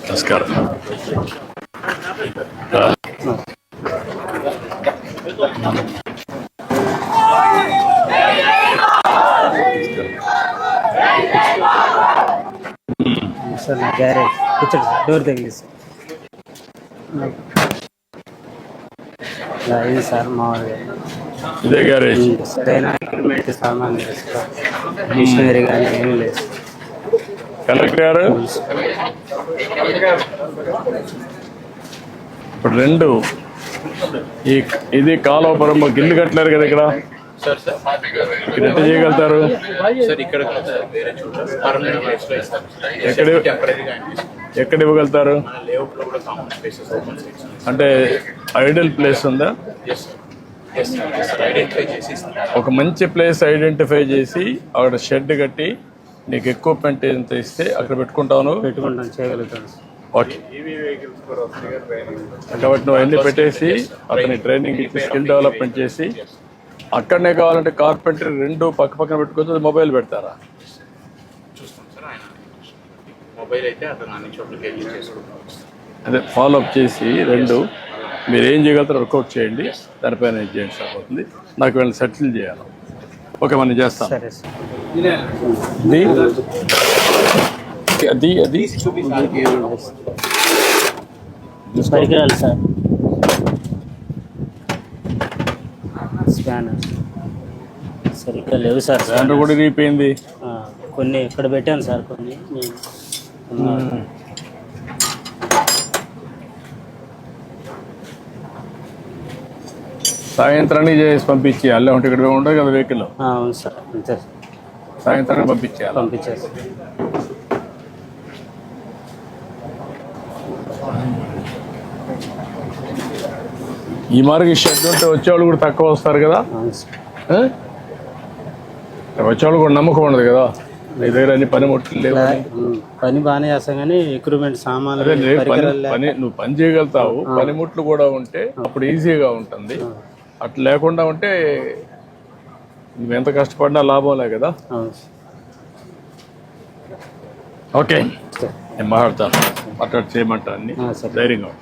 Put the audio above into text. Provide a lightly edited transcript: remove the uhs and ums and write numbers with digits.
నమస్కారం. సార్ నా గ్యారేజ్ కూర్చోండి సార్, డోర్ తగిలిసి ఇది సార్ మామూలుగా ఇదే గ్యారేజ్. సరైన ఎక్విప్మెంట్ సామాన్ మిషనరీ కానీ ఏమీ లేదు. కలెక్టర్ గారు ఇప్పుడు రెండు ఇది కాలువపురం ఇల్లు కట్టలేరు కదా ఇక్కడ, ఇక్కడ ఎట్లా చేయగలుగుతారు? ఎక్కడ ఇవ్వగలుగుతారు? అంటే ఐడియల్ ప్లేస్ ఉందా? ఒక మంచి ప్లేస్ ఐడెంటిఫై చేసి అక్కడ షెడ్ కట్టి నీకు ఎక్విప్మెంట్ ఎంత ఇస్తే అక్కడ పెట్టుకుంటాను. చేయగలుగుతాను. ఓకే, కాబట్టి నువ్వు అన్నీ పెట్టేసి అతని ట్రైనింగ్ ఇచ్చి స్కిల్ డెవలప్మెంట్ చేసి అక్కడనే కావాలంటే కార్పెంటరీ రెండు పక్క పక్కన పెట్టుకోవచ్చు. మొబైల్ పెడతారా? అదే ఫాలోఅప్ చేసి రెండు మీరు ఏం చేయగలుగుతారో వర్కౌట్ చేయండి, దానిపైన ఏం చేయండి సరిపోతుంది. నాకు వీళ్ళని సెటిల్ చేయాలి. ఓకే, మనం చేస్తాం. అది అది పరికరాలు సార్, స్కానర్ సరిగ్గా లేవు సార్. స్కానర్ కూడా ఇరిగిపోయింది. కొన్ని ఇక్కడ పెట్టాను సార్, కొన్ని సాయంత్రానికి చేసి పంపించేయాలి. అంటే ఇక్కడ ఉండదు కదా వెహికల్. అవును సార్, అంతే సార్. సాయంత్రానికి పంపించేయాలి. పంపించేసి ఈ మార్గం షెడ్ ఉంటే వచ్చేవాళ్ళు కూడా తక్కువ వస్తారు కదా. వచ్చేవాళ్ళు కూడా నమ్మకం ఉండదు కదా, నీ దగ్గర అన్ని పనిముట్లు లేవు. పని బాగానే చేస్తాం కానీ ఎక్విప్మెంట్ సామాన్లు పని నువ్వు పని చేయగలుగుతావు. పనిముట్లు కూడా ఉంటే అప్పుడు ఈజీగా ఉంటుంది. అట్లా లేకుండా ఉంటే నువ్వు ఎంత కష్టపడినా లాభంలే కదా. ఓకే, నేను మాట్లాడతాను. మాట్లాడి చేయమంటా అన్ని ధైర్యంగా.